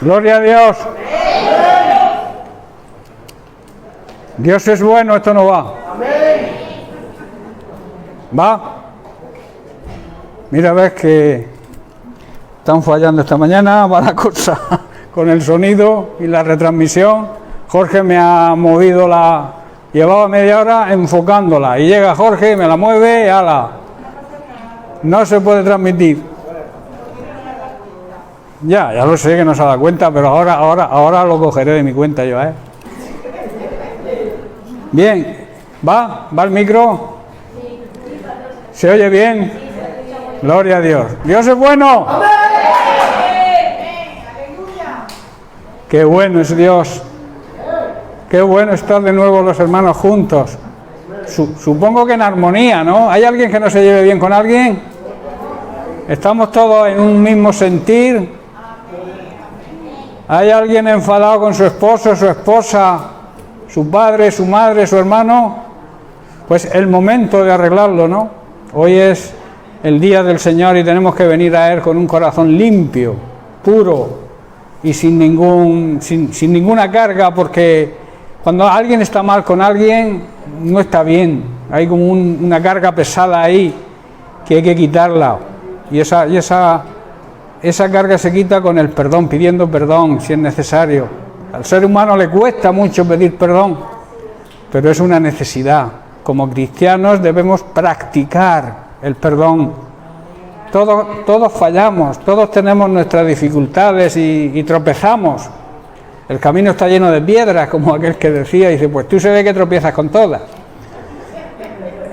Gloria a Dios. Dios es bueno, esto no va. ¿Va? Mira, ves que están fallando esta mañana, va la cosa con el sonido y la retransmisión. Jorge me ha movido llevaba media hora enfocándola y llega Jorge y me la mueve y ala. No se puede transmitir. Ya lo sé que no se ha dado cuenta, pero ahora lo cogeré de mi cuenta yo, Bien, ¿va el micro? ¿Se oye bien? Gloria a Dios. ¡Dios es bueno! ¡Qué bueno es Dios! ¡Qué bueno estar de nuevo los hermanos juntos! Supongo que en armonía, ¿no? ¿Hay alguien que no se lleve bien con alguien? ¿Estamos todos en un mismo sentir? ¿Hay alguien enfadado con su esposo, su esposa, su padre, su madre, su hermano? Pues el momento de arreglarlo, ¿no? Hoy es el día del Señor y tenemos que venir a Él con un corazón limpio, puro y sin ninguna carga, porque cuando alguien está mal con alguien no está bien. Hay como una carga pesada ahí que hay que quitarla. Y esa carga se quita con el perdón, pidiendo perdón si es necesario. Al ser humano le cuesta mucho pedir perdón, pero es una necesidad. Como cristianos debemos practicar el perdón. Todos fallamos, todos tenemos nuestras dificultades y tropezamos. El camino está lleno de piedras, como aquel que decía, y dice, pues tú se ve que tropiezas con todas.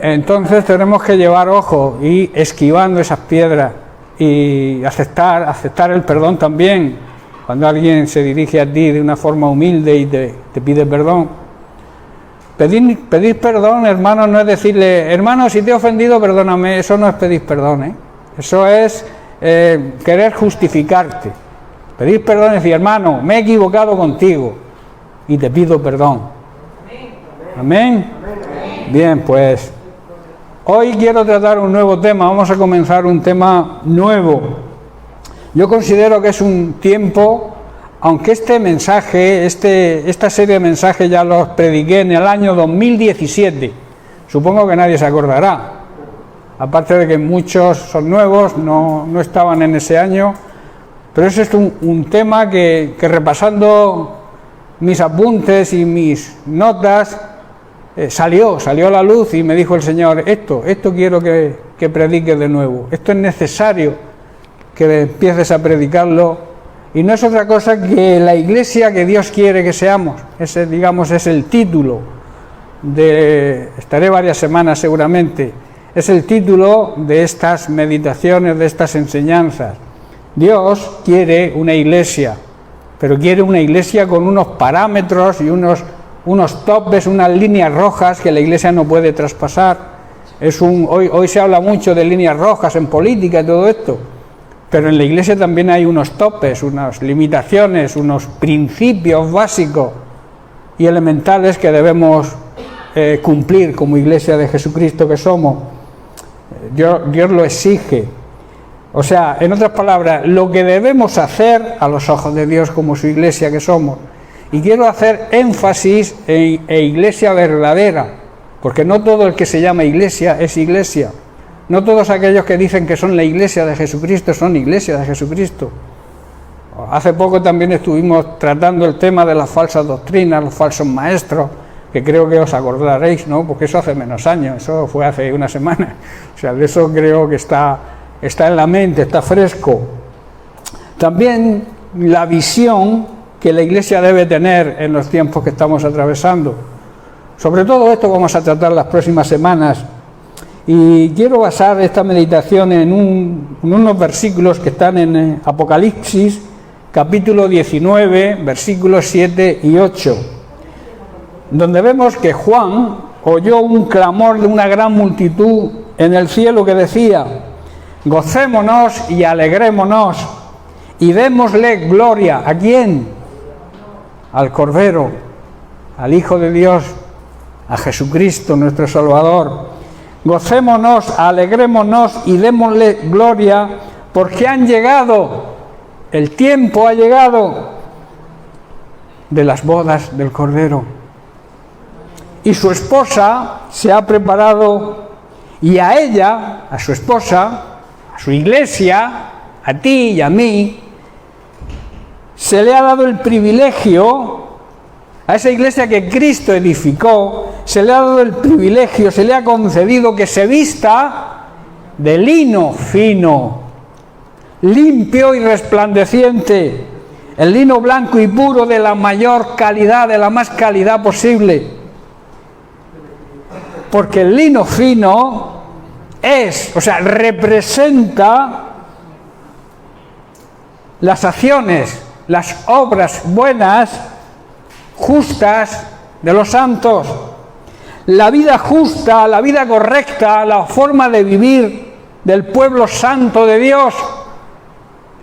Entonces tenemos que llevar ojo y esquivando esas piedras y aceptar el perdón también. Cuando alguien se dirige a ti de una forma humilde y te pide perdón. Pedir perdón, hermano, no es decirle, hermano, si te he ofendido, perdóname. Eso no es pedir perdón, Eso es querer justificarte. Pedir perdón es decir, hermano, me he equivocado contigo y te pido perdón. Amén. Bien, pues hoy quiero tratar un nuevo tema. Vamos a comenzar un tema nuevo. Yo considero que es un tiempo, aunque este mensaje, esta serie de mensajes ya los prediqué en el año 2017. Supongo que nadie se acordará. Aparte de que muchos son nuevos, no estaban en ese año. Pero ese es un tema que repasando mis apuntes y mis notas, salió a la luz y me dijo el Señor, esto quiero que prediques de nuevo. Esto es necesario que empieces a predicarlo. Y no es otra cosa que la iglesia que Dios quiere que seamos. Ese, digamos, es el título. Estaré varias semanas seguramente. Es el título de estas meditaciones, de estas enseñanzas. Dios quiere una iglesia, pero quiere una iglesia con unos parámetros y unos topes, unas líneas rojas que la iglesia no puede traspasar. Hoy se habla mucho de líneas rojas en política y todo esto, pero en la iglesia también hay unos topes, unas limitaciones, unos principios básicos y elementales que debemos cumplir como iglesia de Jesucristo que somos. Dios lo exige. O sea, en otras palabras, lo que debemos hacer a los ojos de Dios como su iglesia que somos. Y quiero hacer énfasis en iglesia verdadera, porque no todo el que se llama iglesia es iglesia. No todos aquellos que dicen que son la iglesia de Jesucristo son iglesia de Jesucristo. Hace poco también estuvimos tratando el tema de las falsas doctrinas, los falsos maestros, que creo que os acordaréis, ¿no? Porque eso hace menos años, eso fue hace una semana. O sea, de eso creo que está en la mente, está fresco. También la visión que la iglesia debe tener en los tiempos que estamos atravesando. Sobre todo esto vamos a tratar las próximas semanas. Y quiero basar esta meditación en unos versículos que están en Apocalipsis, capítulo 19, versículos 7 y 8, donde vemos que Juan oyó un clamor de una gran multitud en el cielo que decía: gocémonos y alegrémonos y démosle gloria. ¿A quién? Al Cordero, al Hijo de Dios, a Jesucristo nuestro Salvador, Gocémonos, alegrémonos y démosle gloria, porque han llegado, el tiempo ha llegado de las bodas del Cordero. Y su esposa se ha preparado, y a ella, a su esposa, a su iglesia, a ti y a mí, se le ha dado el privilegio, a esa iglesia que Cristo edificó, se le ha dado el privilegio, se le ha concedido que se vista de lino fino, limpio y resplandeciente, el lino blanco y puro de la mayor calidad, de la más calidad posible. Porque el lino fino representa las acciones, las obras buenas, justas de los santos, la vida justa, la vida correcta, la forma de vivir del pueblo santo de Dios.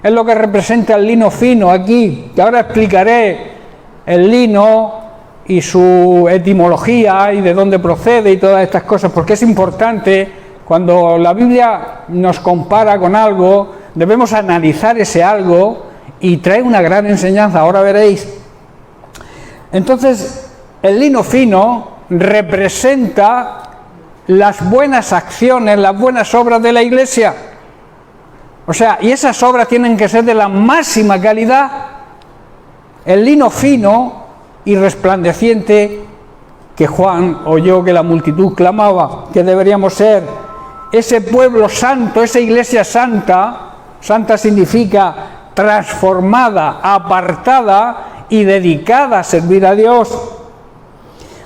Es lo que representa el lino fino aquí, que ahora explicaré el lino y su etimología y de dónde procede y todas estas cosas, porque es importante. Cuando la Biblia nos compara con algo, debemos analizar ese algo y trae una gran enseñanza, ahora veréis. Entonces, el lino fino representa las buenas acciones, las buenas obras de la Iglesia. Y esas obras tienen que ser de la máxima calidad. El lino fino y resplandeciente que Juan oyó que la multitud clamaba, que deberíamos ser ese pueblo santo, esa iglesia santa. Santa significa transformada, apartada y dedicada a servir a Dios.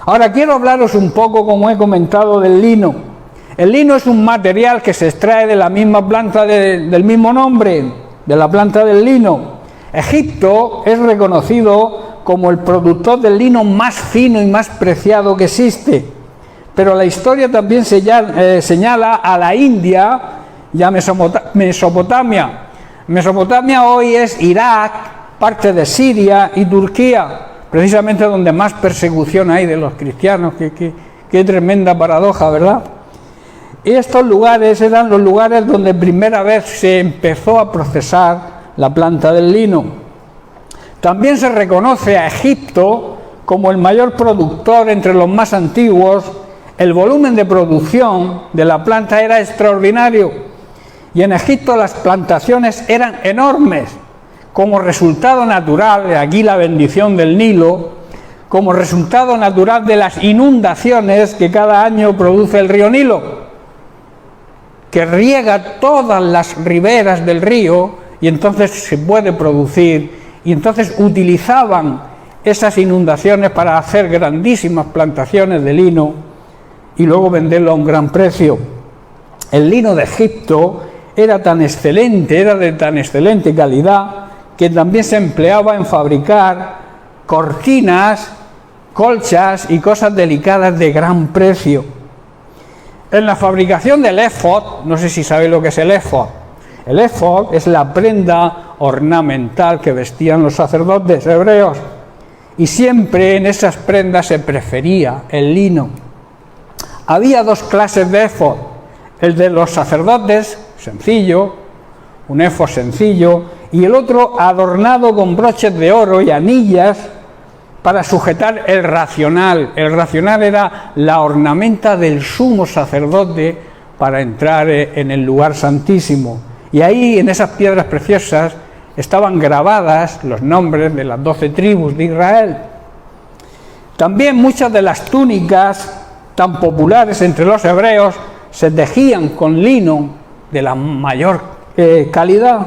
Ahora quiero hablaros un poco, como he comentado, del lino. El lino es un material que se extrae de la misma planta del mismo nombre, de la planta del lino. Egipto es reconocido como el productor del lino más fino y más preciado que existe. Pero la historia también señala a la India y a Mesopotamia. Mesopotamia hoy es Irak, parte de Siria y Turquía, precisamente donde más persecución hay de los cristianos. Qué tremenda paradoja, ¿verdad? Y estos lugares eran los lugares donde primera vez se empezó a procesar la planta del lino. También se reconoce a Egipto como el mayor productor entre los más antiguos. El volumen de producción de la planta era extraordinario y en Egipto las plantaciones eran enormes. Como resultado natural, de aquí la bendición del Nilo, como resultado natural de las inundaciones que cada año produce el río Nilo, que riega todas las riberas del río y entonces se puede producir. Y entonces utilizaban esas inundaciones para hacer grandísimas plantaciones de lino y luego venderlo a un gran precio. El lino de Egipto era de tan excelente calidad, que también se empleaba en fabricar cortinas, colchas y cosas delicadas de gran precio. En la fabricación del éfod, no sé si sabéis lo que es el éfod. El éfod es la prenda ornamental que vestían los sacerdotes hebreos, y siempre en esas prendas se prefería el lino. Había dos clases de éfod: el de los sacerdotes, sencillo, un éfod sencillo, y el otro adornado con broches de oro y anillas para sujetar el racional. El racional era la ornamenta del sumo sacerdote para entrar en el lugar santísimo. Y ahí, en esas piedras preciosas, estaban grabadas los nombres de las 12 tribus de Israel. También muchas de las túnicas tan populares entre los hebreos se tejían con lino de la mayor calidad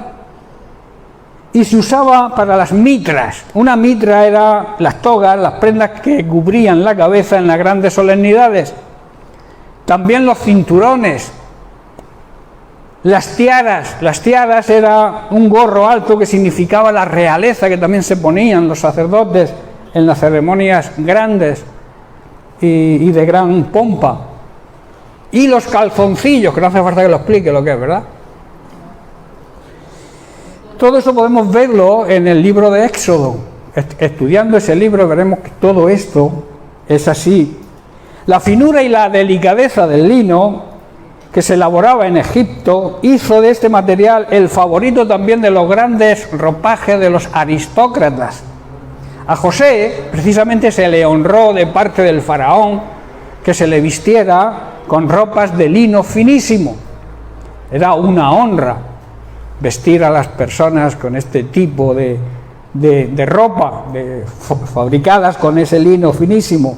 y se usaba para las mitras. Una mitra era las togas, las prendas que cubrían la cabeza en las grandes solemnidades. También los cinturones, las tiaras era un gorro alto que significaba la realeza, que también se ponían los sacerdotes en las ceremonias grandes y de gran pompa. Y los calzoncillos, que no hace falta que lo explique lo que es, ¿verdad? Todo eso podemos verlo en el libro de Éxodo. Estudiando ese libro veremos que todo esto es así. La finura y la delicadeza del lino que se elaboraba en Egipto, hizo de este material el favorito también de los grandes ropajes de los aristócratas. A José precisamente se le honró de parte del faraón que se le vistiera con ropas de lino finísimo. Era una honra vestir a las personas con este tipo de ropa, fabricadas con ese lino finísimo.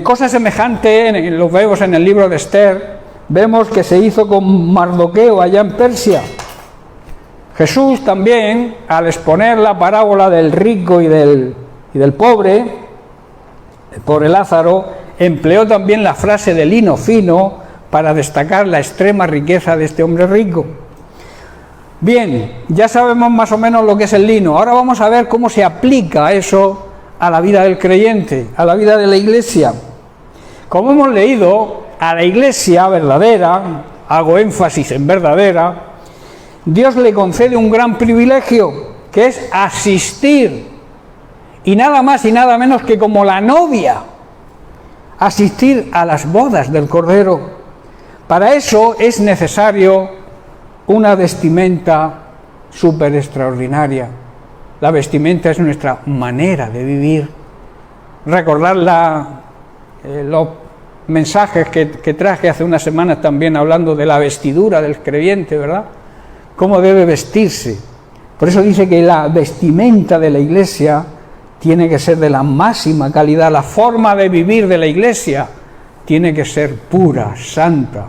Cosa semejante lo vemos en el libro de Esther. Vemos que se hizo con Mardoqueo allá en Persia. Jesús también, al exponer la parábola del rico y del pobre, el pobre Lázaro, empleó también la frase de lino fino para destacar la extrema riqueza de este hombre rico. Bien, ya sabemos más o menos lo que es el lino. Ahora vamos a ver cómo se aplica eso a la vida del creyente, a la vida de la iglesia. Como hemos leído, a la iglesia verdadera, hago énfasis en verdadera, Dios le concede un gran privilegio, que es asistir, y nada más y nada menos que como la novia, asistir a las bodas del Cordero. Para eso es necesario una vestimenta súper extraordinaria. La vestimenta es nuestra manera de vivir. Recordar los mensajes que traje hace unas semanas también hablando de la vestidura del creyente, ¿verdad? Cómo debe vestirse. Por eso dice que la vestimenta de la iglesia tiene que ser de la máxima calidad. La forma de vivir de la iglesia tiene que ser pura, santa.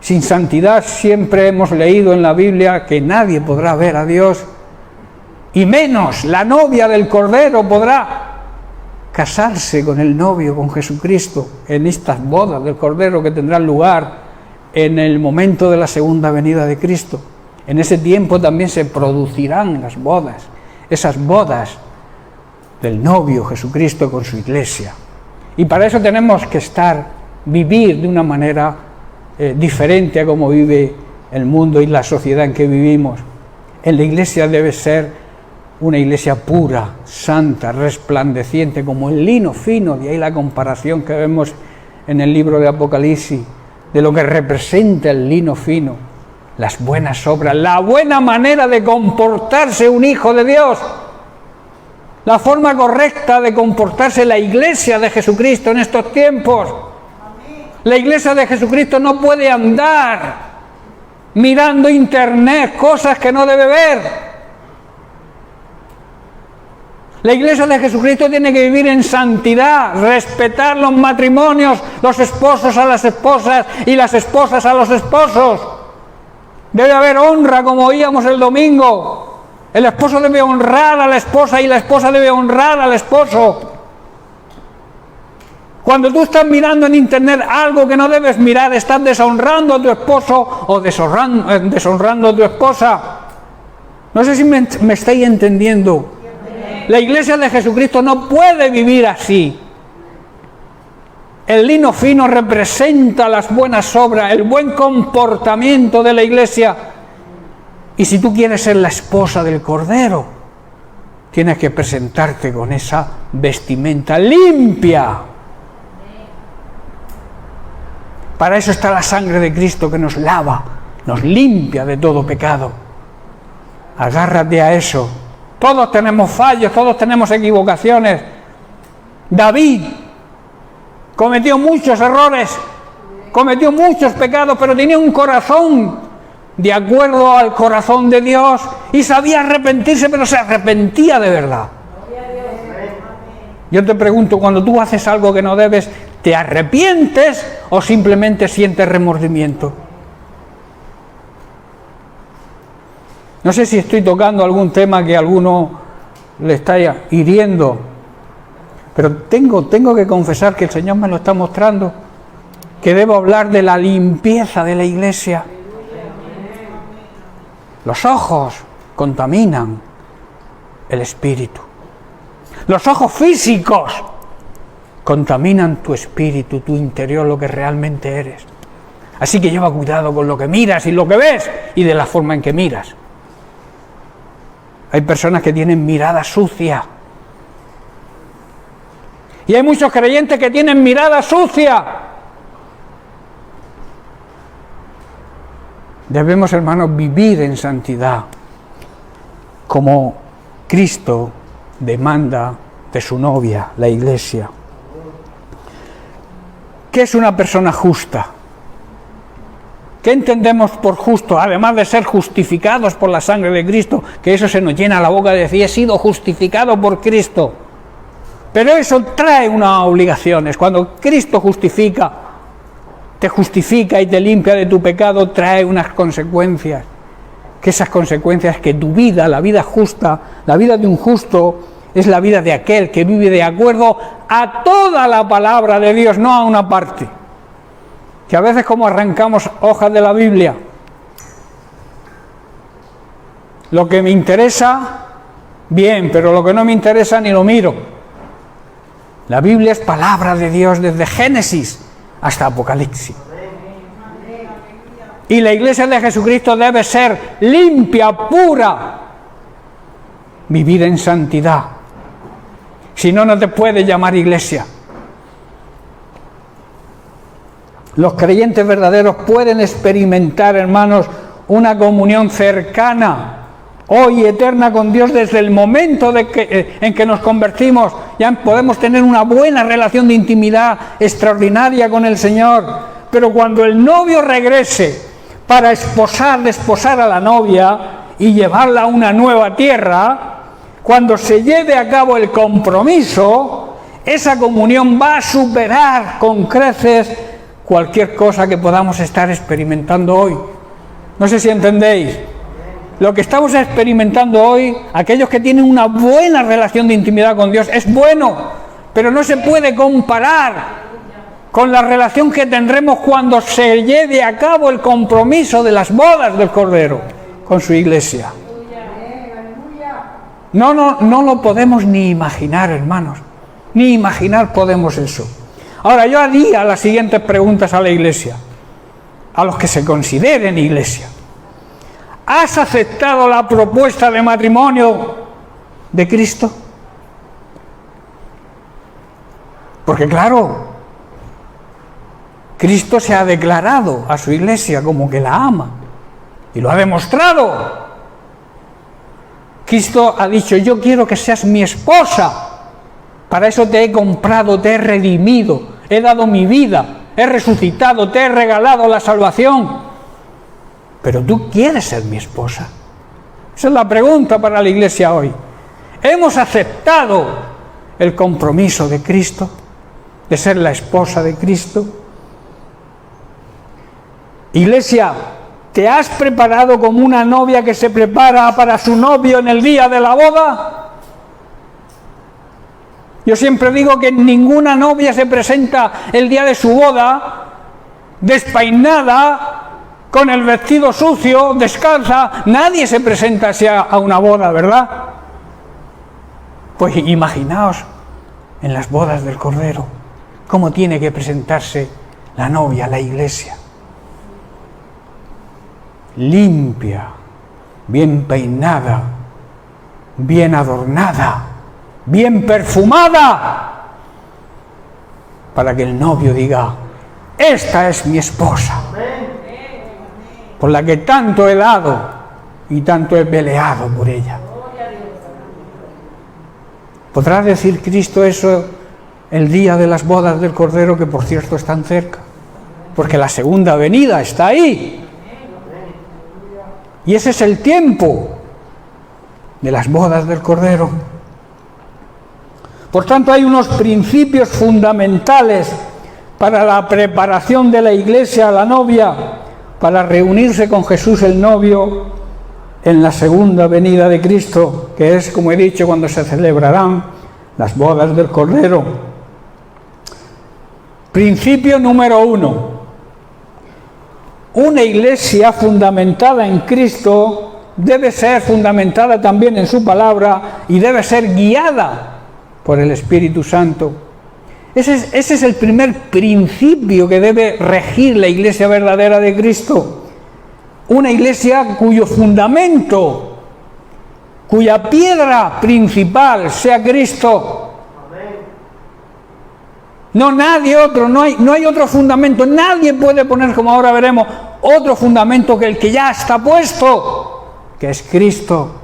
Sin santidad siempre hemos leído en la Biblia que nadie podrá ver a Dios, y menos la novia del Cordero podrá casarse con el novio, con Jesucristo, en estas bodas del Cordero que tendrán lugar en el momento de la segunda venida de Cristo. En ese tiempo también se producirán las bodas, esas bodas del novio Jesucristo con su iglesia. Y para eso tenemos que vivir de una manera diferente a como vive el mundo y la sociedad en que vivimos. En la iglesia debe ser una iglesia pura, santa, resplandeciente, como el lino fino. De ahí la comparación que vemos en el libro de Apocalipsis, de lo que representa el lino fino, las buenas obras, la buena manera de comportarse un hijo de Dios, la forma correcta de comportarse la iglesia de Jesucristo en estos tiempos. La iglesia de Jesucristo no puede andar mirando internet, cosas que no debe ver. La iglesia de Jesucristo tiene que vivir en santidad, respetar los matrimonios, los esposos a las esposas y las esposas a los esposos. Debe haber honra, como oíamos el domingo. El esposo debe honrar a la esposa y la esposa debe honrar al esposo. Cuando tú estás mirando en internet algo que no debes mirar, estás deshonrando a tu esposo o deshonrando a tu esposa. No sé si me estáis entendiendo. La iglesia de Jesucristo no puede vivir así. El lino fino representa las buenas obras, el buen comportamiento de la iglesia. Y si tú quieres ser la esposa del Cordero, tienes que presentarte con esa vestimenta limpia. Para eso está la sangre de Cristo que nos lava, nos limpia de todo pecado. Agárrate a eso. Todos tenemos fallos, todos tenemos equivocaciones. David cometió muchos errores, cometió muchos pecados, pero tenía un corazón de acuerdo al corazón de Dios y sabía arrepentirse, pero se arrepentía de verdad. Yo te pregunto, cuando tú haces algo que no debes, ¿te arrepientes o simplemente sientes remordimiento? No sé si estoy tocando algún tema que a alguno le está hiriendo, pero tengo que confesar que el Señor me lo está mostrando, que debo hablar de la limpieza de la iglesia. Los ojos contaminan el espíritu. Los ojos físicos contaminan tu espíritu, tu interior, lo que realmente eres. Así que lleva cuidado con lo que miras y lo que ves y de la forma en que miras. Hay personas que tienen mirada sucia. Y hay muchos creyentes que tienen mirada sucia. Debemos, hermanos, vivir en santidad, como Cristo demanda de su novia, la Iglesia. ¿Qué es una persona justa? ¿Qué entendemos por justo? Además de ser justificados por la sangre de Cristo, que eso se nos llena la boca de decir, he sido justificado por Cristo. Pero eso trae unas obligaciones. Cuando Cristo te justifica y te limpia de tu pecado, trae unas consecuencias. Que esas consecuencias es que tu vida, la vida justa, la vida de un justo, es la vida de aquel que vive de acuerdo a toda la palabra de Dios, no a una parte. Que a veces como arrancamos hojas de la Biblia, lo que me interesa, bien, pero lo que no me interesa ni lo miro. La Biblia es palabra de Dios desde Génesis hasta Apocalipsis. Y la Iglesia de Jesucristo debe ser limpia, pura, vivir en santidad. Si no, no te puede llamar iglesia. Los creyentes verdaderos pueden experimentar, hermanos, una comunión cercana, hoy eterna con Dios desde el momento en que nos convertimos. Ya podemos tener una buena relación de intimidad extraordinaria con el Señor. Pero cuando el novio regrese para desposar a la novia y llevarla a una nueva tierra, cuando se lleve a cabo el compromiso, esa comunión va a superar con creces cualquier cosa que podamos estar experimentando hoy. No sé si entendéis. Lo que estamos experimentando hoy, aquellos que tienen una buena relación de intimidad con Dios, es bueno, pero no se puede comparar con la relación que tendremos cuando se lleve a cabo el compromiso de las bodas del Cordero con su iglesia. No lo podemos ni imaginar, hermanos. Ni imaginar podemos eso. Ahora, yo haría las siguientes preguntas a la iglesia, a los que se consideren iglesia. ¿Has aceptado la propuesta de matrimonio de Cristo? Porque claro, Cristo se ha declarado a su iglesia como que la ama y lo ha demostrado. Cristo ha dicho, yo quiero que seas mi esposa, para eso te he comprado, te he redimido, he dado mi vida, he resucitado, te he regalado la salvación. Pero tú quieres ser mi esposa. Esa es la pregunta para la iglesia hoy. ¿Hemos aceptado el compromiso de Cristo, de ser la esposa de Cristo? Iglesia, ¿te has preparado como una novia que se prepara para su novio en el día de la boda? Yo siempre digo que ninguna novia se presenta el día de su boda despeinada, con el vestido sucio, descalza. Nadie se presenta así a una boda, ¿verdad? Pues imaginaos en las bodas del Cordero cómo tiene que presentarse la novia, la iglesia. Limpia, bien peinada, bien adornada, bien perfumada, para que el novio diga, esta es mi esposa, por la que tanto he dado y tanto he peleado por ella. ¿Podrá decir Cristo eso el día de las bodas del Cordero, que por cierto están cerca? Porque la segunda venida está ahí. Y ese es el tiempo de las bodas del Cordero. Por tanto, hay unos principios fundamentales para la preparación de la iglesia a la novia, para reunirse con Jesús el novio en la segunda venida de Cristo, que es, como he dicho, cuando se celebrarán las bodas del Cordero. Principio número 1. Una iglesia fundamentada en Cristo debe ser fundamentada también en su palabra y debe ser guiada por el Espíritu Santo. Ese es el primer principio que debe regir la iglesia verdadera de Cristo. Una iglesia cuyo fundamento, cuya piedra principal sea Cristo. No nadie otro, no hay otro fundamento. Nadie puede poner, como ahora veremos, otro fundamento que el que ya está puesto, que es Cristo.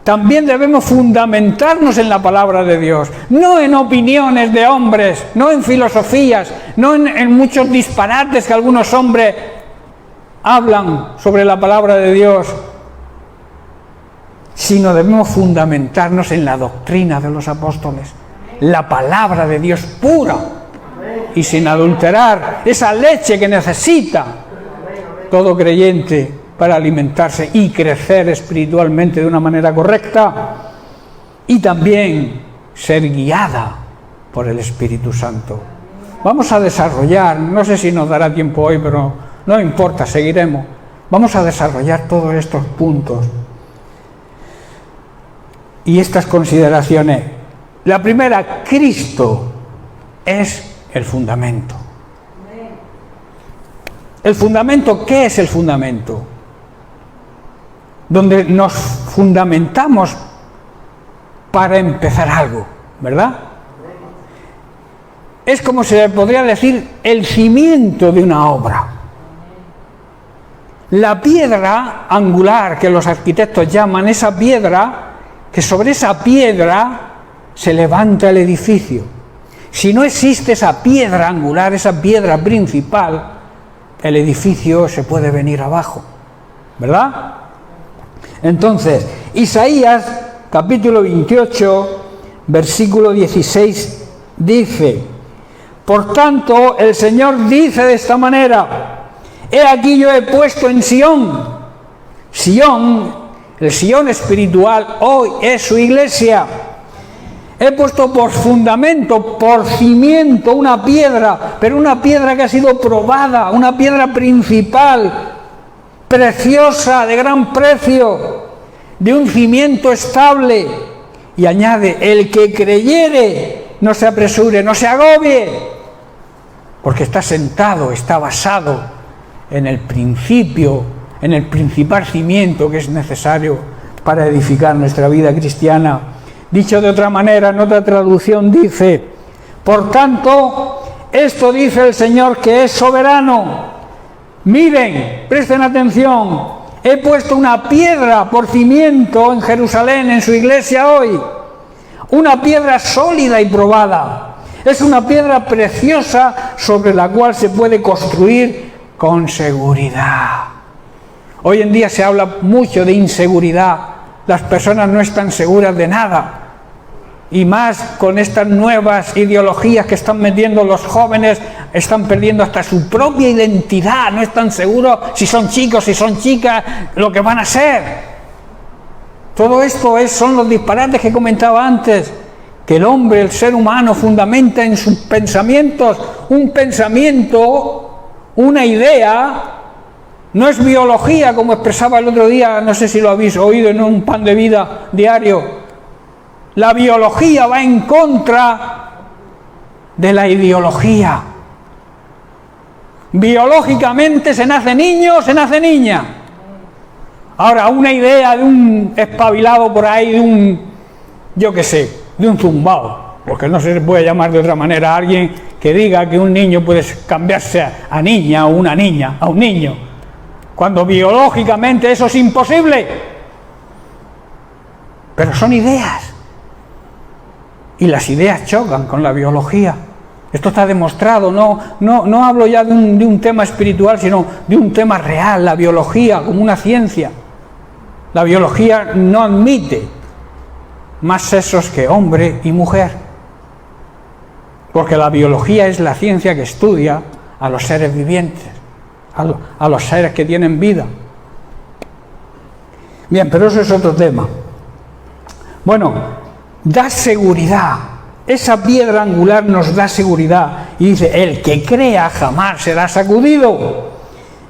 También debemos fundamentarnos en la palabra de Dios, no en opiniones de hombres, no en filosofías, no en muchos disparates que algunos hombres hablan sobre la palabra de Dios, sino debemos fundamentarnos en la doctrina de los apóstoles, la palabra de Dios pura y sin adulterar, esa leche que necesita todo creyente para alimentarse y crecer espiritualmente de una manera correcta, y también ser guiada por el Espíritu Santo. Vamos a desarrollar, no sé si nos dará tiempo hoy, pero no importa, seguiremos. Vamos a desarrollar todos estos puntos y estas consideraciones. La primera, Cristo es el fundamento. ¿El fundamento? ¿Qué es el fundamento? Donde nos fundamentamos para empezar algo, ¿verdad? Es como se podría decir el cimiento de una obra. La piedra angular que los arquitectos llaman, esa piedra, que sobre esa piedra se levanta el edificio. Si no existe esa piedra angular, esa piedra principal, el edificio se puede venir abajo, ¿verdad? Entonces, Isaías, capítulo 28, versículo 16, dice: por tanto, el Señor dice de esta manera: he aquí yo he puesto en Sión, el Sión espiritual hoy es su iglesia, he puesto por fundamento, por cimiento, una piedra, pero una piedra que ha sido probada, una piedra principal, preciosa, de gran precio, de un cimiento estable. Y añade: el que creyere, no se apresure, no se agobie, porque está sentado, está basado en el principio, en el principal cimiento que es necesario para edificar nuestra vida cristiana. Dicho de otra manera, en otra traducción dice: por tanto, esto dice el Señor que es soberano. Miren, presten atención, he puesto una piedra por cimiento en Jerusalén, en su iglesia hoy, una piedra sólida y probada. Es una piedra preciosa sobre la cual se puede construir con seguridad. Hoy en día se habla mucho de inseguridad, las personas no están seguras de nada. Y más con estas nuevas ideologías que están metiendo los jóvenes, están perdiendo hasta su propia identidad, no están seguros si son chicos, si son chicas, lo que van a ser. Todo esto son los disparates que comentaba antes, que el hombre, el ser humano, fundamenta en sus pensamientos, un pensamiento, una idea. No es biología, como expresaba el otro día, no sé si lo habéis oído en un Pan de Vida diario. La biología va en contra de la ideología. Biológicamente se nace niño, se nace niña. Ahora, una idea de un espabilado por ahí, de un, yo qué sé, de un zumbao, porque no se puede llamar de otra manera a alguien que diga que un niño puede cambiarse a niña o una niña a un niño, cuando biológicamente eso es imposible. Pero son ideas. Y las ideas chocan con la biología. Esto está demostrado, no hablo ya de un tema espiritual, sino de un tema real, la biología como una ciencia. La biología no admite más sexos que hombre y mujer, porque la biología es la ciencia que estudia a los seres vivientes, a los seres que tienen vida. Bien, pero eso es otro tema. Bueno, da seguridad. Esa piedra angular nos da seguridad. Y dice: el que crea jamás será sacudido.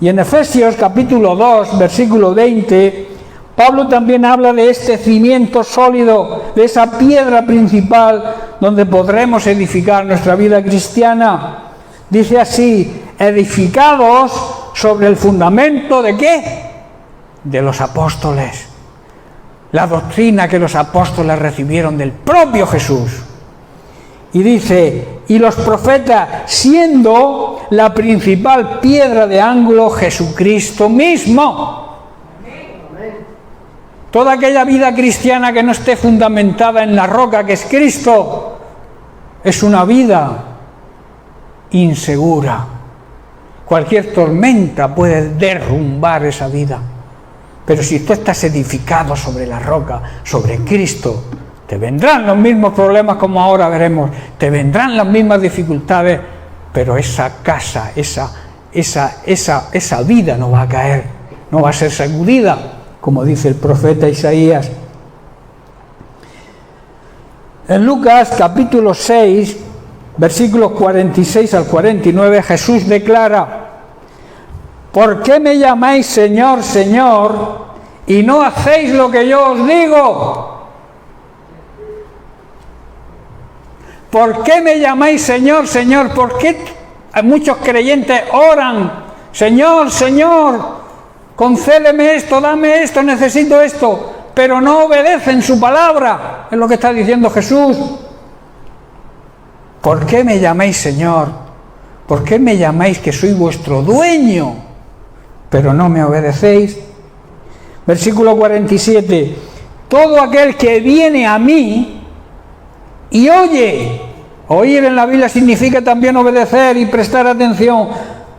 Y en Efesios capítulo 2, versículo 20, Pablo también habla de este cimiento sólido, de esa piedra principal donde podremos edificar nuestra vida cristiana. Dice así: edificados sobre el fundamento ¿de qué? De los apóstoles. La doctrina que los apóstoles recibieron del propio Jesús. Y dice, y los profetas, siendo la principal piedra de ángulo Jesucristo mismo. Toda aquella vida cristiana que no esté fundamentada en la roca que es Cristo, es una vida insegura. Cualquier tormenta puede derrumbar esa vida. Pero si tú estás edificado sobre la roca, sobre Cristo, te vendrán los mismos problemas como ahora veremos, te vendrán las mismas dificultades, pero esa casa, esa vida no va a caer, no va a ser sacudida, como dice el profeta Isaías. En Lucas capítulo 6, versículos 46 al 49, Jesús declara: ¿por qué me llamáis Señor, Señor, y no hacéis lo que yo os digo? ¿Por qué me llamáis Señor, Señor? ¿Por qué muchos creyentes oran: Señor, Señor, concédeme esto, dame esto, necesito esto, pero no obedecen su palabra? Es lo que está diciendo Jesús. ¿Por qué me llamáis Señor? ¿Por qué me llamáis que soy vuestro dueño, pero no me obedecéis? Versículo 47. Todo aquel que viene a mí y oye, oír en la Biblia significa también obedecer y prestar atención,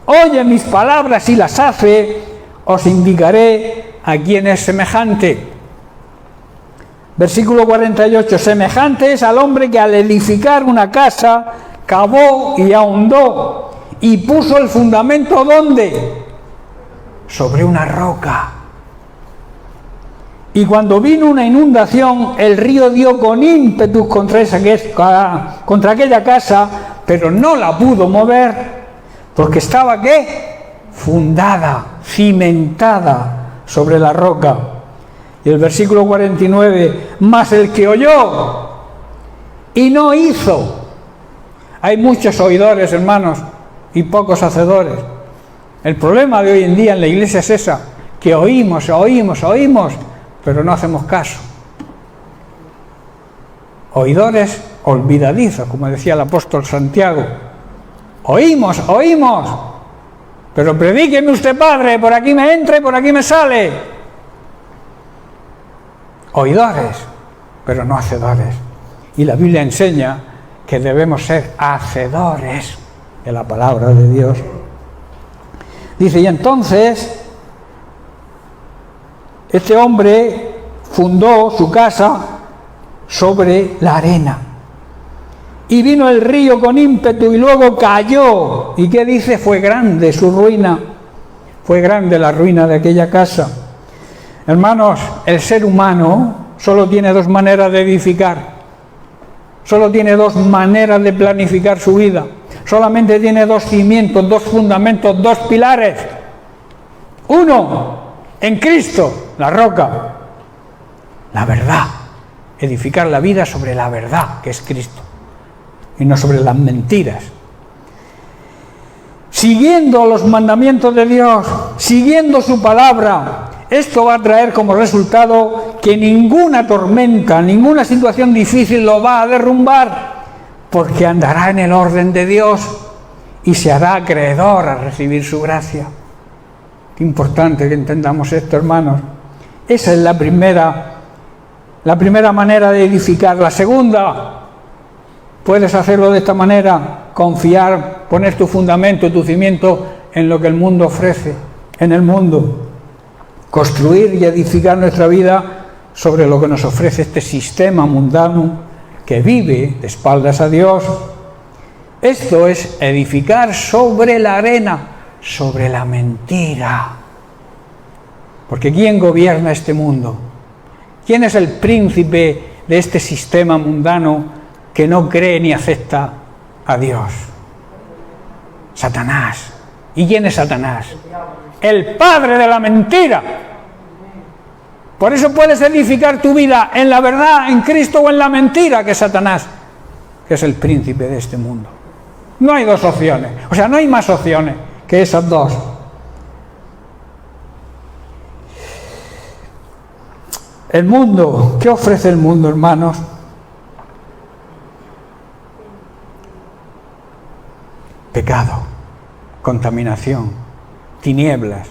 oye mis palabras y las hace, os indicaré a quién es semejante. Versículo 48, semejante es al hombre que al edificar una casa, cavó y ahondó, y puso el fundamento, ¿dónde? Sobre una roca. Y cuando vino una inundación, el río dio con ímpetu contra aquella casa, pero no la pudo mover, porque estaba, ¿qué? Fundada, cimentada sobre la roca. Y el versículo 49, mas el que oyó y no hizo. Hay muchos oidores, hermanos, y pocos hacedores. El problema de hoy en día en la iglesia es esa, que oímos, pero no hacemos caso. Oidores olvidadizos, como decía el apóstol Santiago. Oímos, pero predíqueme usted, Padre, por aquí me entra y por aquí me sale. Oidores, pero no hacedores. Y la Biblia enseña que debemos ser hacedores de la palabra de Dios. Dice, y entonces este hombre fundó su casa sobre la arena. Y vino el río con ímpetu y luego cayó. ¿Y qué dice? Fue grande su ruina. Fue grande la ruina de aquella casa. Hermanos, el ser humano solo tiene dos maneras de edificar. Solo tiene dos maneras de planificar su vida. Solamente tiene dos cimientos, dos fundamentos, dos pilares. Uno, en Cristo, la roca, la verdad. Edificar la vida sobre la verdad, que es Cristo, y no sobre las mentiras. Siguiendo los mandamientos de Dios, siguiendo su palabra, esto va a traer como resultado que ninguna tormenta, ninguna situación difícil lo va a derrumbar, porque andará en el orden de Dios y se hará acreedor a recibir su gracia. Qué importante que entendamos esto, hermanos. Esa es la primera manera de edificar. La segunda, puedes hacerlo de esta manera: confiar, poner tu fundamento, tu cimiento en lo que el mundo ofrece, en el mundo. Construir y edificar nuestra vida sobre lo que nos ofrece este sistema mundano que vive de espaldas a Dios. Esto es edificar sobre la arena, sobre la mentira. Porque ¿quién gobierna este mundo? ¿Quién es el príncipe de este sistema mundano que no cree ni acepta a Dios? Satanás. ¿Y quién es Satanás? El padre de la mentira. Por eso puedes edificar tu vida en la verdad, en Cristo, o en la mentira, que es Satanás, que es el príncipe de este mundo. No hay dos opciones, o sea, no hay más opciones que esas dos. El mundo, ¿qué ofrece el mundo, hermanos? pecado, contaminación, tinieblas,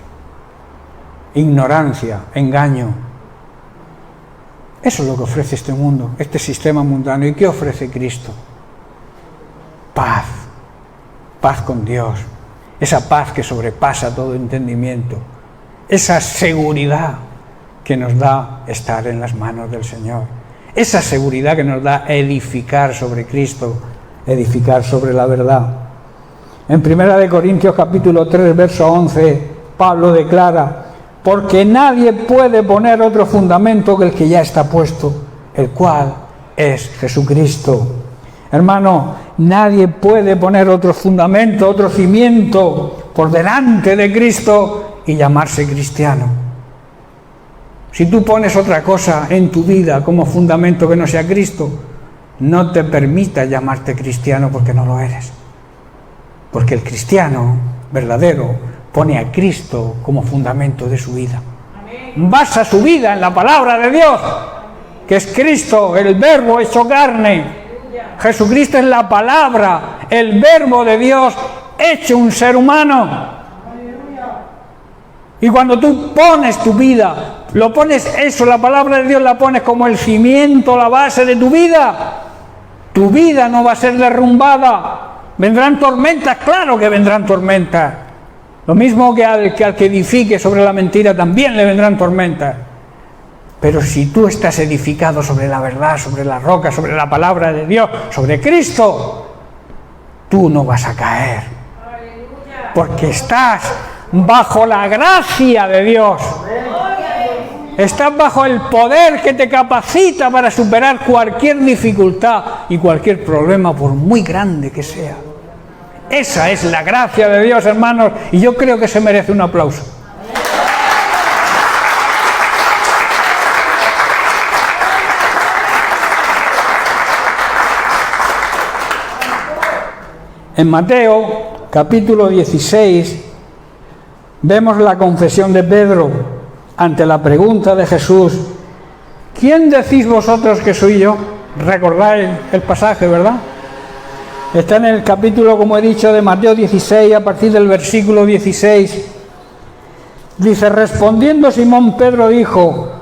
ignorancia, engaño. Eso es lo que ofrece este mundo, este sistema mundano. ¿Y qué ofrece Cristo? Paz, paz con Dios, esa paz que sobrepasa todo entendimiento, esa seguridad que nos da estar en las manos del Señor, esa seguridad que nos da edificar sobre Cristo, edificar sobre la verdad. En 1 Corintios capítulo 3, verso 11, Pablo declara: porque nadie puede poner otro fundamento que el que ya está puesto, el cual es Jesucristo. Hermano, nadie puede poner otro fundamento, otro cimiento por delante de Cristo y llamarse cristiano. Si tú pones otra cosa en tu vida como fundamento que no sea Cristo, no te permita llamarte cristiano, porque no lo eres. Porque el cristiano verdadero pone a Cristo como fundamento de su vida. Basa su vida en la palabra de Dios, que es Cristo, el Verbo hecho carne. Jesucristo es la palabra, el Verbo de Dios hecho un ser humano. Y cuando tú pones tu vida, lo pones eso, la palabra de Dios la pones como el cimiento, la base de tu vida no va a ser derrumbada. Vendrán tormentas, claro que vendrán tormentas. Lo mismo que al que edifique sobre la mentira también le vendrán tormentas. Pero si tú estás edificado sobre la verdad, sobre la roca, sobre la palabra de Dios, sobre Cristo, tú no vas a caer. Porque estás bajo la gracia de Dios. Estás bajo el poder que te capacita para superar cualquier dificultad y cualquier problema, por muy grande que sea. Esa es la gracia de Dios, hermanos, y yo creo que se merece un aplauso. En Mateo, capítulo 16, vemos la confesión de Pedro ante la pregunta de Jesús: ¿quién decís vosotros que soy yo? Recordáis el pasaje, ¿verdad? Está en el capítulo, como he dicho, de Mateo 16, a partir del versículo 16. Dice: respondiendo Simón Pedro dijo: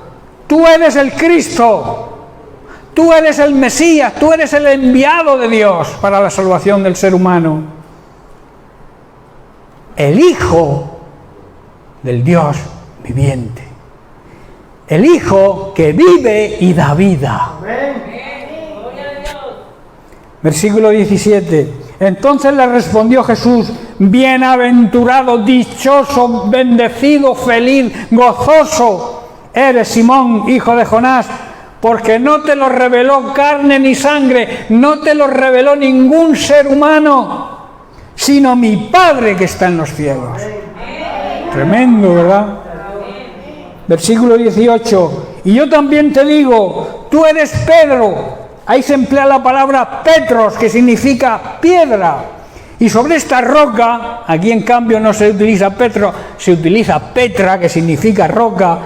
tú eres el Cristo, tú eres el Mesías, tú eres el enviado de Dios para la salvación del ser humano, el Hijo del Dios viviente, el Hijo que vive y da vida. Versículo 17. Entonces le respondió Jesús: bienaventurado, dichoso, bendecido, feliz, gozoso eres, Simón, hijo de Jonás, porque no te lo reveló carne ni sangre, no te lo reveló ningún ser humano, sino mi Padre que está en los cielos. Tremendo, ¿verdad? Versículo 18. Y yo también te digo, tú eres Pedro. Ahí se emplea la palabra Petros, que significa piedra. Y sobre esta roca, aquí en cambio no se utiliza Petro, se utiliza Petra, que significa roca.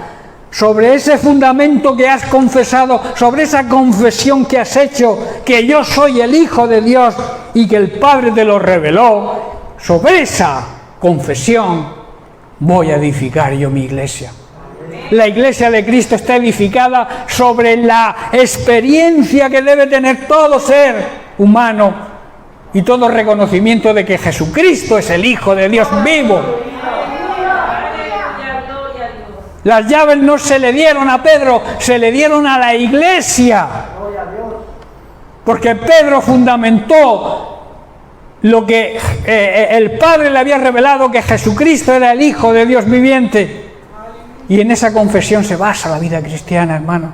Sobre ese fundamento que has confesado, sobre esa confesión que has hecho, que yo soy el Hijo de Dios y que el Padre te lo reveló, sobre esa confesión voy a edificar yo mi iglesia. La iglesia de Cristo está edificada sobre la experiencia que debe tener todo ser humano y todo reconocimiento de que Jesucristo es el Hijo de Dios vivo. Las llaves no se le dieron a Pedro, se le dieron a la iglesia. Porque Pedro fundamentó lo que el Padre le había revelado, que Jesucristo era el Hijo de Dios viviente. Y en esa confesión se basa la vida cristiana, hermano.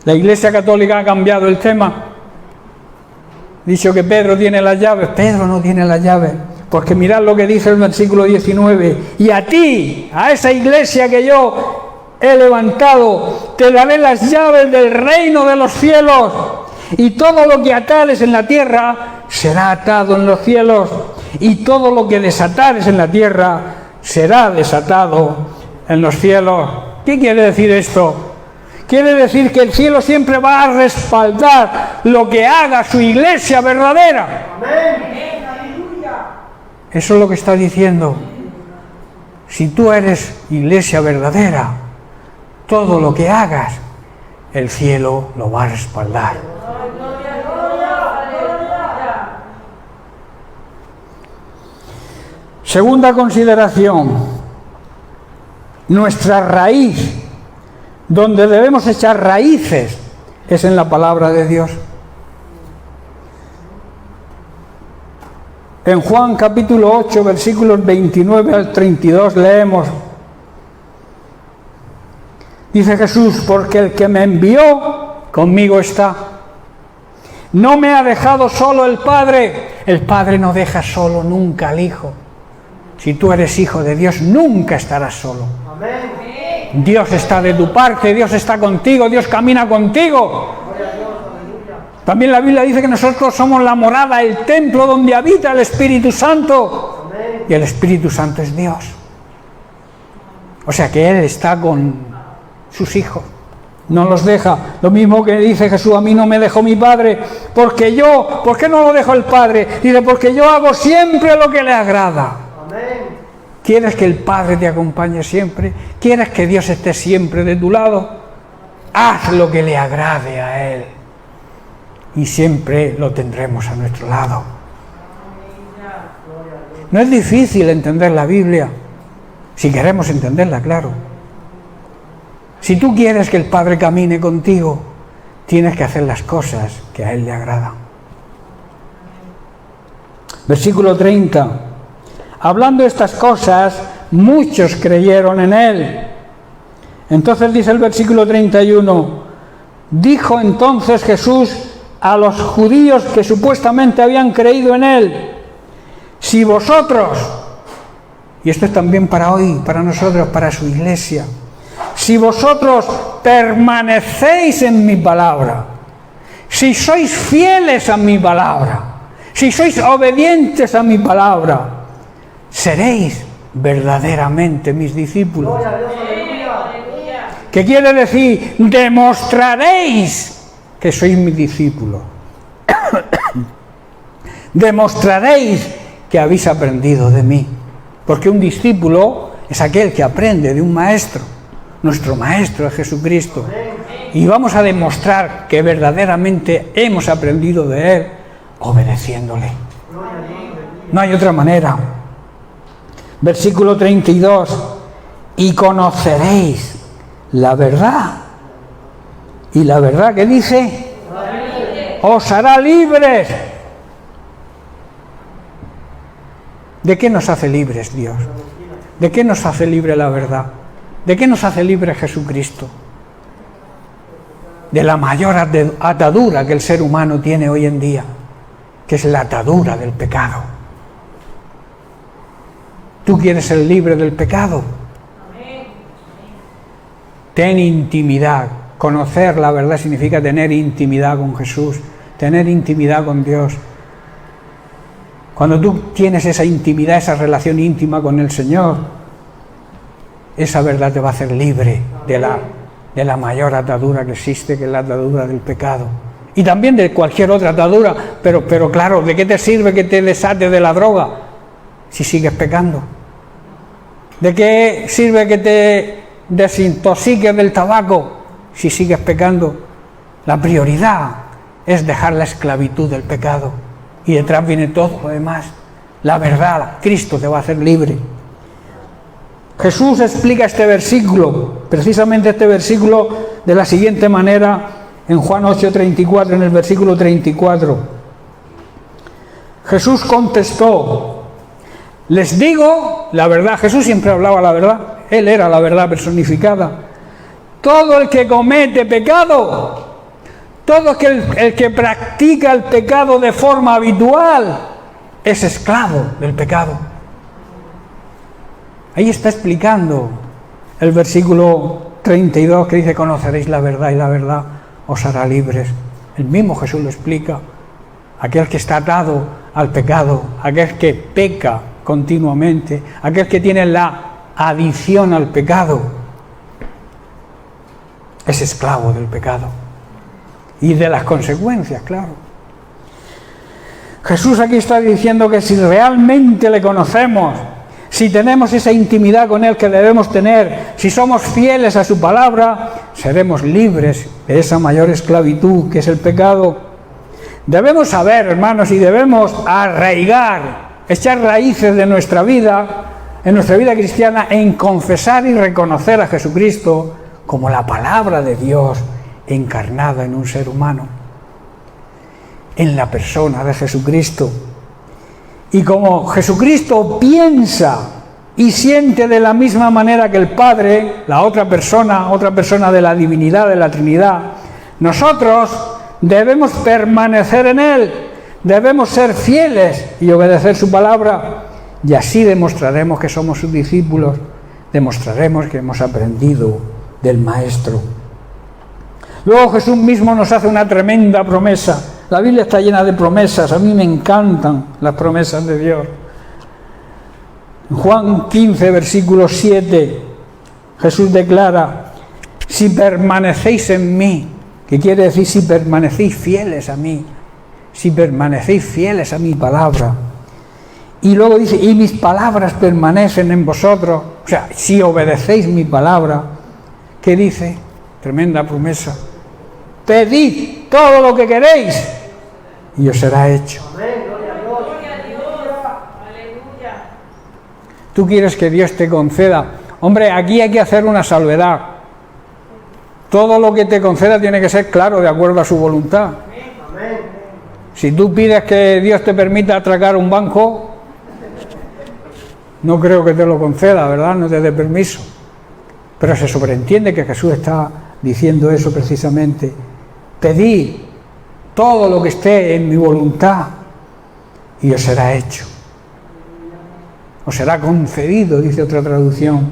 La Iglesia Católica ha cambiado el tema. Dicho que Pedro tiene las llaves. Pedro no tiene las llaves. Porque mirad lo que dice el versículo 19. Y a ti, a esa iglesia que yo he levantado, te daré las llaves del reino de los cielos. Y todo lo que atares en la tierra será atado en los cielos. Y todo lo que desatares en la tierra será desatado en los cielos. ¿Qué quiere decir esto? Quiere decir que el cielo siempre va a respaldar lo que haga su iglesia verdadera. Eso es lo que está diciendo. Si tú eres iglesia verdadera, todo lo que hagas, el cielo lo va a respaldar. Segunda consideración, nuestra raíz, donde debemos echar raíces, es en la palabra de Dios. En Juan capítulo 8, versículos 29 al 32 leemos, dice Jesús, porque el que me envió conmigo está. No me ha dejado solo el Padre no deja solo nunca al Hijo. Si tú eres hijo de Dios, nunca estarás solo. Amén. Dios está de tu parte, Dios está contigo, Dios camina contigo. También la Biblia dice que nosotros somos la morada, el templo donde habita el Espíritu Santo. Amén. Y el Espíritu Santo es Dios. O sea que Él está con sus hijos, no los deja. Lo mismo que dice Jesús, a mí no me dejó mi Padre, ¿por qué no lo dejó el Padre? Dice, porque yo hago siempre lo que le agrada. Amén. ¿Quieres que el Padre te acompañe siempre? ¿Quieres que Dios esté siempre de tu lado? Haz lo que le agrade a Él. Y siempre lo tendremos a nuestro lado. No es difícil entender la Biblia, si queremos entenderla, claro. Si tú quieres que el Padre camine contigo, tienes que hacer las cosas que a Él le agradan. Versículo 30. Hablando estas cosas, muchos creyeron en Él. Entonces dice el versículo 31, dijo entonces Jesús a los judíos que supuestamente habían creído en Él, si vosotros, y esto es también para hoy, para nosotros, para su iglesia, si vosotros permanecéis en mi palabra, si sois fieles a mi palabra, si sois obedientes a mi palabra, seréis verdaderamente mis discípulos. ¿Qué quiere decir? Demostraréis que sois mis discípulos. Demostraréis que habéis aprendido de mí. Porque un discípulo es aquel que aprende de un maestro. Nuestro maestro es Jesucristo. Y vamos a demostrar que verdaderamente hemos aprendido de Él obedeciéndole. No hay otra manera. Versículo 32. Y conoceréis la verdad. Y la verdad que dice, os hará libres. ¿De qué nos hace libres Dios? ¿De qué nos hace libre la verdad? ¿De qué nos hace libre Jesucristo? De la mayor atadura que el ser humano tiene hoy en día, que es la atadura del pecado. ¿Tú quieres ser libre del pecado? Ten intimidad. Conocer la verdad significa tener intimidad con Jesús, tener intimidad con Dios. Cuando tú tienes esa intimidad, esa relación íntima con el Señor, esa verdad te va a hacer libre de la mayor atadura que existe, que es la atadura del pecado. Y también de cualquier otra atadura, pero claro, ¿de qué te sirve que te desates de la droga si sigues pecando? ¿De qué sirve que te desintoxiques del tabaco si sigues pecando? La prioridad es dejar la esclavitud del pecado y detrás viene todo lo demás. La verdad, Cristo te va a hacer libre. Jesús explica este versículo, precisamente este versículo, de la siguiente manera en Juan 8:34, en el versículo 34. Jesús contestó, les digo la verdad. Jesús siempre hablaba la verdad, Él era la verdad personificada. Todo el que comete pecado, todo el que practica el pecado de forma habitual, es esclavo del pecado. Ahí está explicando el versículo 32 que dice, conoceréis la verdad y la verdad os hará libres. El mismo Jesús lo explica. Aquel que está atado al pecado, aquel que peca continuamente, aquel que tiene la adicción al pecado, es esclavo del pecado y de las consecuencias, claro. Jesús aquí está diciendo que si realmente le conocemos, si tenemos esa intimidad con Él que debemos tener, si somos fieles a su palabra, seremos libres de esa mayor esclavitud que es el pecado. Debemos saber, hermanos, y debemos arraigar, echar raíces de nuestra vida, en nuestra vida cristiana, en confesar y reconocer a Jesucristo como la palabra de Dios encarnada en un ser humano, en la persona de Jesucristo. Y como Jesucristo piensa y siente de la misma manera que el Padre, la otra persona de la divinidad, de la Trinidad, nosotros debemos permanecer en Él, debemos ser fieles y obedecer su palabra, y así demostraremos que somos sus discípulos, demostraremos que hemos aprendido del Maestro. Luego Jesús mismo nos hace una tremenda promesa. La Biblia está llena de promesas, a mí me encantan las promesas de Dios. En Juan 15, versículo 7, Jesús declara: si permanecéis en mí, que quiere decir si permanecéis fieles a mí, si permanecéis fieles a mi palabra. Y luego dice: y mis palabras permanecen en vosotros. O sea, si obedecéis mi palabra, ¿qué dice? Tremenda promesa. Pedid todo lo que queréis y os será hecho. Tú quieres que Dios te conceda. Hombre, aquí hay que hacer una salvedad. Todo lo que te conceda tiene que ser claro, de acuerdo a su voluntad. Si tú pides que Dios te permita atracar un banco, no creo que te lo conceda, ¿verdad? No te dé permiso. Pero se sobreentiende que Jesús está diciendo eso precisamente. Pedid todo lo que esté en mi voluntad y os será hecho. Os será concedido, dice otra traducción.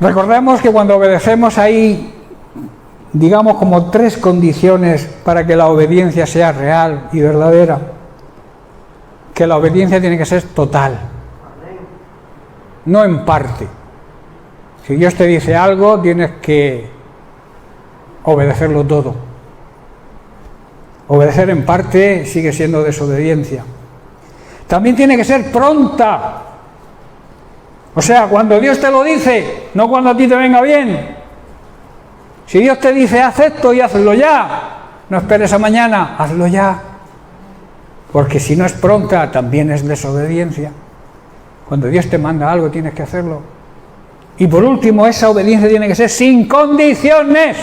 Recordemos que cuando obedecemos hay, digamos, como 3 condiciones para que la obediencia sea real y verdadera. Que la obediencia tiene que ser total, no en parte. Si Dios te dice algo, tienes que obedecerlo todo. Obedecer en parte sigue siendo desobediencia. También tiene que ser pronta. O sea, cuando Dios te lo dice, no cuando a ti te venga bien. Si Dios te dice haz esto y hazlo ya, no esperes a mañana, hazlo ya. Porque si no es pronta, también es desobediencia. Cuando Dios te manda algo, tienes que hacerlo. Y por último, esa obediencia tiene que ser sin condiciones.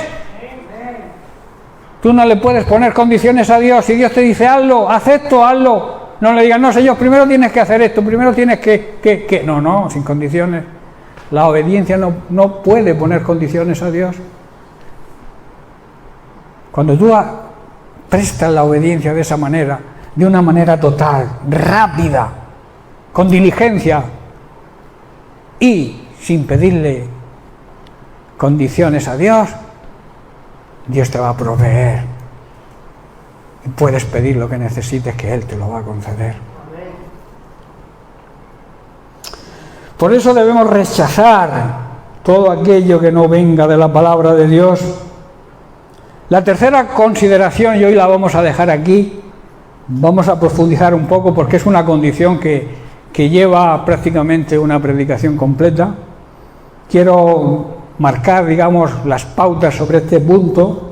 Tú no le puedes poner condiciones a Dios. Si Dios te dice hazlo, haz esto, hazlo. No le digas, no, Señor, primero tienes que hacer esto, primero tienes que... No, sin condiciones. La obediencia no puede poner condiciones a Dios. Cuando tú prestas la obediencia de esa manera, de una manera total, rápida, con diligencia y sin pedirle condiciones a Dios, Dios te va a proveer y puedes pedir lo que necesites, que Él te lo va a conceder. Por eso debemos rechazar todo aquello que no venga de la palabra de Dios. La tercera consideración, y hoy la vamos a dejar aquí, vamos a profundizar un poco porque es una condición que lleva prácticamente una predicación completa. Quiero marcar, digamos, las pautas sobre este punto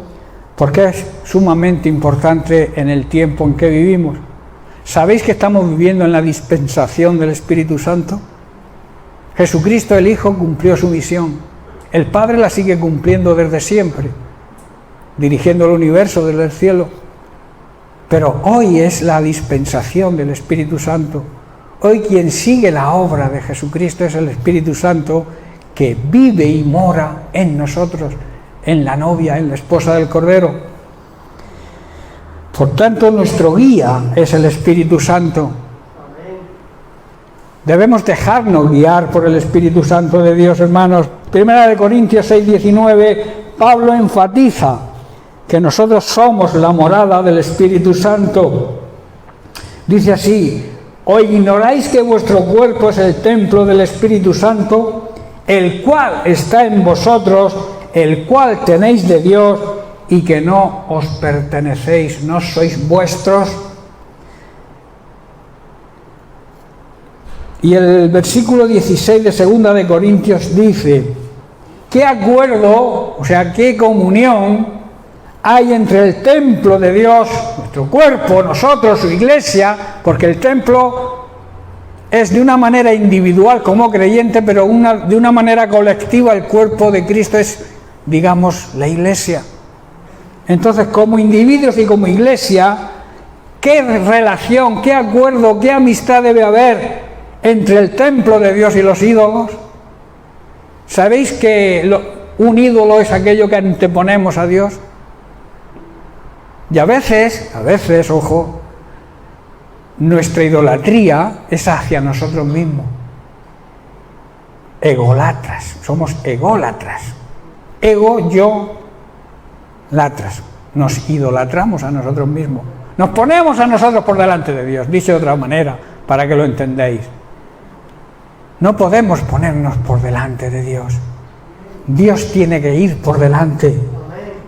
porque es sumamente importante en el tiempo en que vivimos. ¿Sabéis que estamos viviendo en la dispensación del Espíritu Santo? Jesucristo el Hijo cumplió su misión. El Padre la sigue cumpliendo desde siempre, dirigiendo el universo desde el cielo. Pero hoy es la dispensación del Espíritu Santo. Hoy quien sigue la obra de Jesucristo es el Espíritu Santo, que vive y mora en nosotros, en la novia, en la esposa del Cordero. Por tanto, nuestro guía es el Espíritu Santo. Debemos dejarnos guiar por el Espíritu Santo de Dios, hermanos. 1 Corintios 6:19, Pablo enfatiza que nosotros somos la morada del Espíritu Santo. Dice así: ¿o ignoráis que vuestro cuerpo es el templo del Espíritu Santo, el cual está en vosotros, el cual tenéis de Dios, y que no os pertenecéis, no sois vuestros? Y el versículo 16 de 2 de Corintios dice: ¿qué acuerdo, o sea, qué comunión hay entre el templo de Dios, nuestro cuerpo, nosotros, su iglesia? Porque el templo es de una manera individual como creyente, pero de una manera colectiva el cuerpo de Cristo es, digamos, la iglesia. Entonces, como individuos y como iglesia, ¿qué relación, qué acuerdo, qué amistad debe haber entre el templo de Dios y los ídolos? ¿Sabéis que un ídolo es aquello que anteponemos a Dios? Y a veces, ojo, nuestra idolatría es hacia nosotros mismos. Egolatras, somos ególatras. Ego, yo, latras. Nos idolatramos a nosotros mismos. Nos ponemos a nosotros por delante de Dios, dicho de otra manera, para que lo entendáis. No podemos ponernos por delante de Dios. Dios tiene que ir por delante,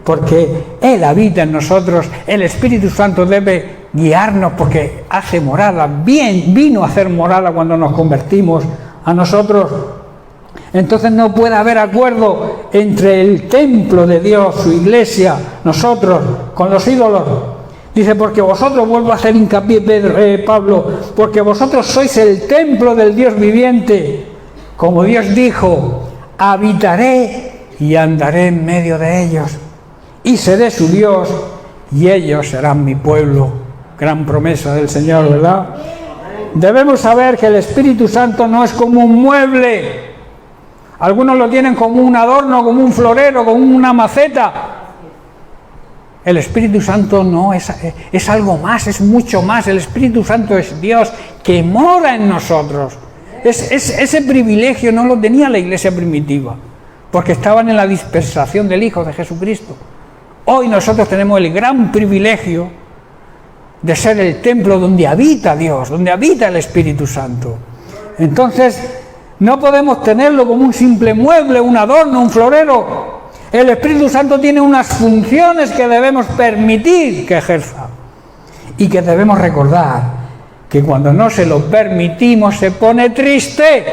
porque Él habita en nosotros. El Espíritu Santo debe guiarnos porque hace morada, vino a hacer morada cuando nos convertimos a nosotros. Entonces no puede haber acuerdo entre el templo de Dios, su iglesia, nosotros, con los ídolos. Dice, porque vosotros, vuelvo a hacer hincapié Pablo, porque vosotros sois el templo del Dios viviente. Como Dios dijo, habitaré y andaré en medio de ellos, y seré su Dios, y ellos serán mi pueblo. Gran promesa del Señor, ¿verdad? Debemos saber que el Espíritu Santo no es como un mueble. Algunos lo tienen como un adorno, como un florero, como una maceta. El Espíritu Santo no es algo más, es mucho más. El Espíritu Santo es Dios que mora en nosotros. Ese privilegio no lo tenía la iglesia primitiva, porque estaban en la dispensación del Hijo de Jesucristo. Hoy nosotros tenemos el gran privilegio de ser el templo donde habita Dios, donde habita el Espíritu Santo. Entonces, no podemos tenerlo como un simple mueble, un adorno, un florero. El Espíritu Santo tiene unas funciones que debemos permitir que ejerza, y que debemos recordar que cuando no se lo permitimos se pone triste,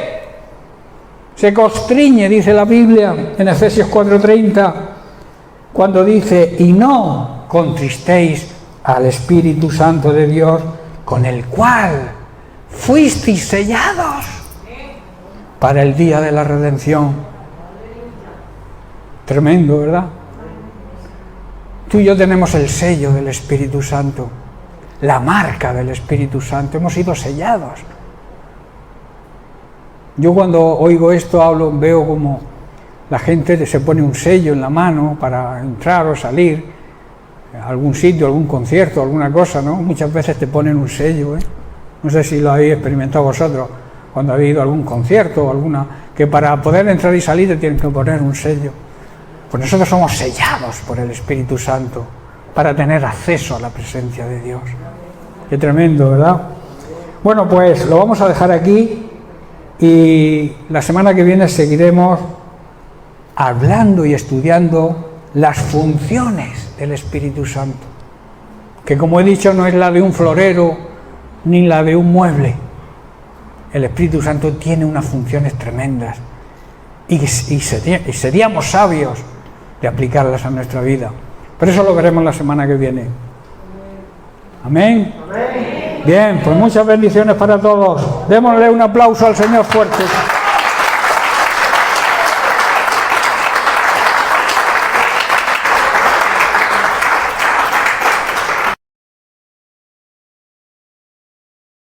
se constriñe, dice la Biblia en Efesios 4:30, cuando dice: y no contristéis al Espíritu Santo de Dios, con el cual fuisteis sellados para el día de la redención. Tremendo, ¿verdad? Tú y yo tenemos el sello del Espíritu Santo, la marca del Espíritu Santo, hemos sido sellados. Yo cuando oigo esto, veo como la gente se pone un sello en la mano para entrar o salir a algún sitio, algún concierto, alguna cosa, ¿no? Muchas veces te ponen un sello, ¿eh? No sé si lo habéis experimentado vosotros, cuando habéis ido a algún concierto o que para poder entrar y salir te tienen que poner un sello. Pues nosotros somos sellados por el Espíritu Santo para tener acceso a la presencia de Dios. Qué tremendo, ¿verdad? Bueno, pues lo vamos a dejar aquí y la semana que viene seguiremos hablando y estudiando las funciones del Espíritu Santo, que como he dicho no es la de un florero ni la de un mueble. El Espíritu Santo tiene unas funciones tremendas y seríamos sabios de aplicarlas a nuestra vida. Pero eso lo veremos la semana que viene. Amén. Bien, pues muchas bendiciones para todos. Démosle un aplauso al Señor fuerte.